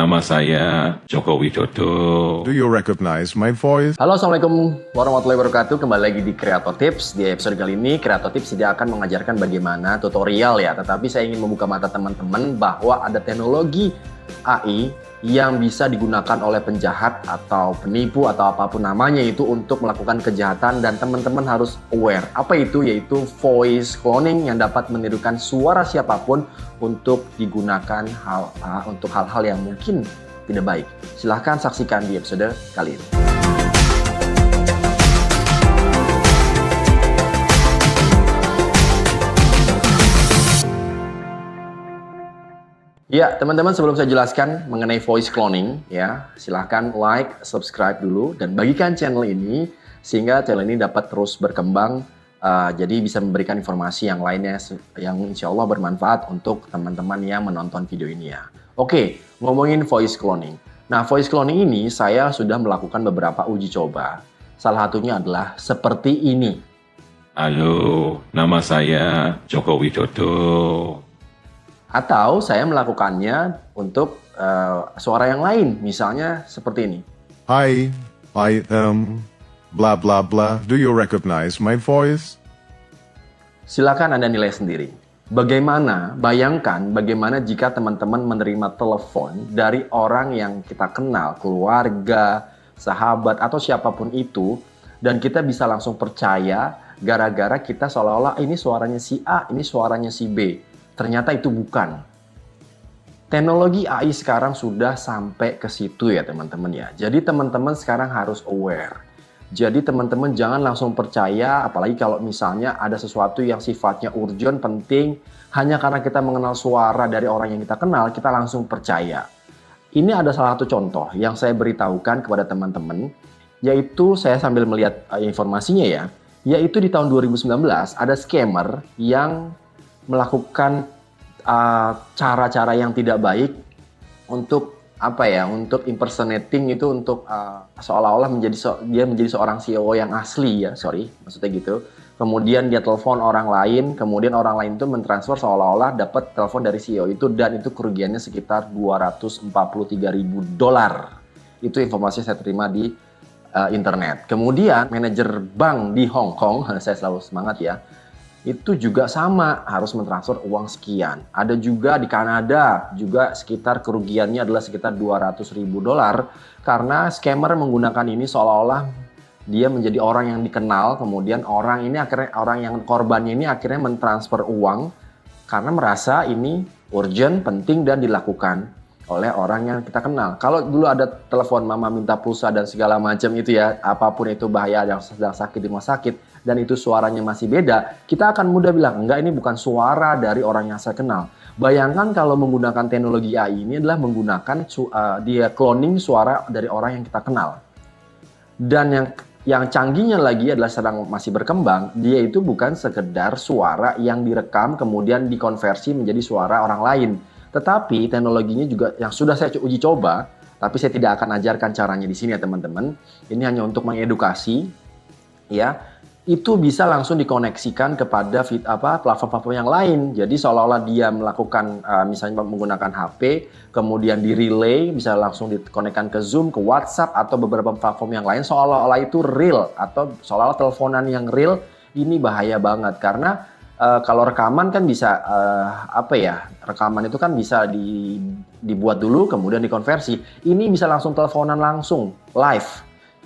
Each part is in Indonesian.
Nama saya Joko Widodo. Do you recognize my voice? Halo, Assalamualaikum warahmatullahi wabarakatuh. Kembali lagi di Creator Tips. Di episode kali ini, Creator Tips tidak akan mengajarkan bagaimana tutorial ya. Tetapi saya ingin membuka mata teman-teman bahwa ada teknologi AI yang bisa digunakan oleh penjahat atau penipu atau apapun namanya itu untuk melakukan kejahatan, dan teman-teman harus aware. Apa itu? Yaitu voice cloning yang dapat menirukan suara siapapun untuk digunakan untuk hal-hal yang mungkin tidak baik. Silahkan saksikan di episode kali ini. Ya, teman-teman, sebelum saya jelaskan mengenai voice cloning, ya, silahkan like, subscribe dulu, dan bagikan channel ini sehingga channel ini dapat terus berkembang, jadi bisa memberikan informasi yang lainnya yang insya Allah bermanfaat untuk teman-teman yang menonton video ini ya. Oke, ngomongin voice cloning. Nah, voice cloning ini saya sudah melakukan beberapa uji coba. Salah satunya adalah seperti ini. Halo, nama saya Joko Widodo. Atau saya melakukannya untuk suara yang lain, misalnya seperti ini. Hi, I am blah blah blah. Do you recognize my voice? Silakan Anda nilai sendiri. Bayangkan bagaimana jika teman-teman menerima telepon dari orang yang kita kenal, keluarga, sahabat, atau siapapun itu, dan kita bisa langsung percaya gara-gara kita seolah-olah ini suaranya si A, ini suaranya si B. Ternyata itu bukan. Teknologi AI sekarang sudah sampai ke situ ya teman-teman ya. Jadi teman-teman sekarang harus aware. Jadi teman-teman jangan langsung percaya, apalagi kalau misalnya ada sesuatu yang sifatnya urgent, penting, hanya karena kita mengenal suara dari orang yang kita kenal, kita langsung percaya. Ini ada salah satu contoh yang saya beritahukan kepada teman-teman, yaitu saya sambil melihat informasinya ya, yaitu di tahun 2019 ada scammer yang melakukan cara-cara yang tidak baik untuk untuk impersonating itu, untuk seolah-olah dia menjadi seorang CEO yang asli ya, maksudnya gitu. Kemudian dia telepon orang lain, kemudian orang lain itu mentransfer seolah-olah dapat telepon dari CEO itu, dan itu kerugiannya sekitar $243.000. Itu informasi saya terima di internet. Kemudian manajer bank di Hong Kong, saya selalu semangat ya, itu juga sama, harus mentransfer uang sekian. Ada juga di Kanada, juga sekitar kerugiannya adalah sekitar $200.000 karena scammer menggunakan ini seolah-olah dia menjadi orang yang dikenal, kemudian orang yang korbannya ini akhirnya mentransfer uang karena merasa ini urgent, penting, dan dilakukan oleh orang yang kita kenal. Kalau dulu ada telepon mama minta pulsa dan segala macam itu ya, apapun itu bahaya, yang sedang sakit di rumah sakit, dan itu suaranya masih beda, kita akan mudah bilang, enggak, ini bukan suara dari orang yang saya kenal. Bayangkan kalau menggunakan teknologi AI ini adalah menggunakan dia cloning suara dari orang yang kita kenal. Dan yang canggihnya lagi adalah sedang masih berkembang, dia itu bukan sekedar suara yang direkam kemudian dikonversi menjadi suara orang lain. Tetapi teknologinya juga yang sudah saya uji coba, tapi saya tidak akan ajarkan caranya di sini ya teman-teman. Ini hanya untuk mengedukasi, ya. Itu bisa langsung dikoneksikan kepada platform-platform yang lain. Jadi seolah-olah dia melakukan misalnya menggunakan HP, kemudian di relay, bisa langsung dikonekkan ke Zoom, ke WhatsApp, atau beberapa platform yang lain, seolah-olah itu real, atau seolah-olah teleponan yang real. Ini bahaya banget karena kalau rekaman kan bisa rekaman itu kan bisa dibuat dulu kemudian dikonversi. Ini bisa langsung teleponan langsung live.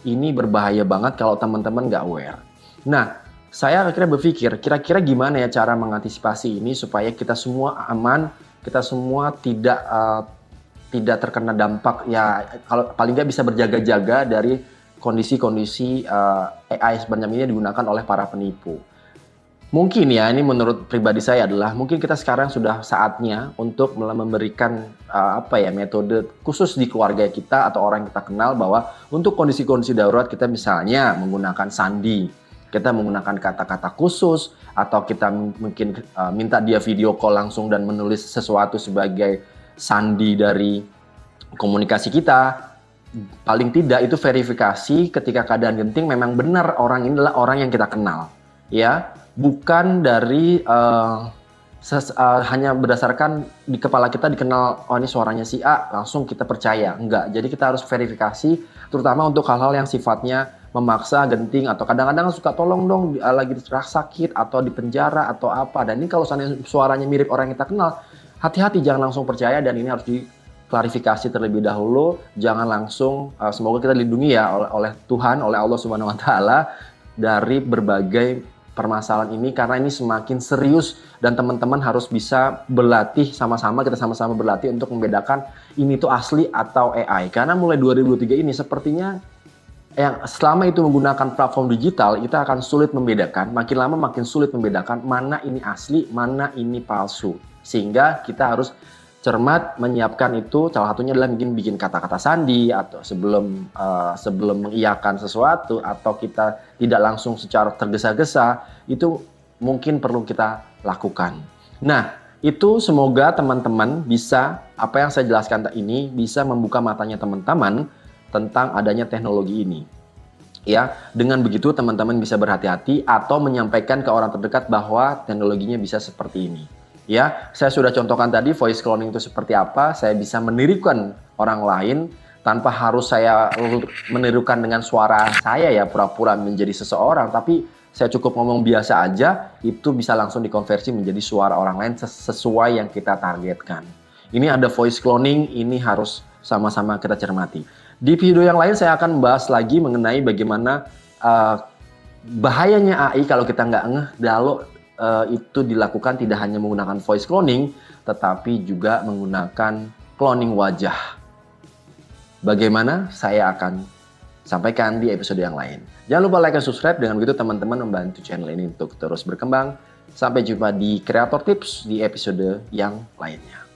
Ini berbahaya banget kalau teman-teman nggak aware. Nah, saya akhirnya berpikir kira-kira gimana ya cara mengantisipasi ini supaya kita semua aman, kita semua tidak terkena dampak ya, kalau paling nggak bisa berjaga-jaga dari kondisi-kondisi AI sebenarnya ini digunakan oleh para penipu. Mungkin ya, ini menurut pribadi saya adalah mungkin kita sekarang sudah saatnya untuk memberikan metode khusus di keluarga kita atau orang yang kita kenal, bahwa untuk kondisi-kondisi darurat kita misalnya menggunakan sandi, kita menggunakan kata-kata khusus, atau kita mungkin minta dia video call langsung dan menulis sesuatu sebagai sandi dari komunikasi kita. Paling tidak itu verifikasi ketika keadaan genting memang benar orang ini adalah orang yang kita kenal, ya. Bukan dari hanya berdasarkan di kepala kita dikenal, oh ini suaranya si A, langsung kita percaya. Enggak, jadi kita harus verifikasi, terutama untuk hal-hal yang sifatnya memaksa, genting, atau kadang-kadang suka tolong dong, lagi sakit, atau di penjara, atau apa. Dan ini kalau suaranya mirip orang yang kita kenal, hati-hati, jangan langsung percaya, dan ini harus diklarifikasi terlebih dahulu. Jangan langsung, semoga kita dilindungi ya oleh Tuhan, oleh Allah Subhanahu Wa Taala dari berbagai permasalahan ini, karena ini semakin serius dan teman-teman harus bisa berlatih sama-sama, kita sama-sama berlatih untuk membedakan ini tuh asli atau AI. Karena mulai 2023 ini sepertinya yang selama itu menggunakan platform digital, kita akan sulit membedakan, makin lama makin sulit membedakan mana ini asli, mana ini palsu. Sehingga kita harus cermat menyiapkan itu, salah satunya adalah bikin kata-kata sandi, atau sebelum mengiyakan sesuatu, atau kita tidak langsung secara tergesa-gesa, itu mungkin perlu kita lakukan. Nah, itu semoga teman-teman bisa, apa yang saya jelaskan ini bisa membuka matanya teman-teman tentang adanya teknologi ini. Ya, dengan begitu teman-teman bisa berhati-hati atau menyampaikan ke orang terdekat bahwa teknologinya bisa seperti ini. Ya, saya sudah contohkan tadi voice cloning itu seperti apa. Saya bisa menirukan orang lain tanpa harus saya menirukan dengan suara saya ya, pura-pura menjadi seseorang, tapi saya cukup ngomong biasa aja, itu bisa langsung dikonversi menjadi suara orang lain sesuai yang kita targetkan. Ini ada voice cloning, ini harus sama-sama kita cermati. Di video yang lain saya akan membahas lagi mengenai bagaimana bahayanya AI kalau kita nggak ngeh kalau itu dilakukan tidak hanya menggunakan voice cloning, tetapi juga menggunakan cloning wajah. Bagaimana? Saya akan sampaikan di episode yang lain. Jangan lupa like dan subscribe, dengan begitu teman-teman membantu channel ini untuk terus berkembang. Sampai jumpa di Creator Tips di episode yang lainnya.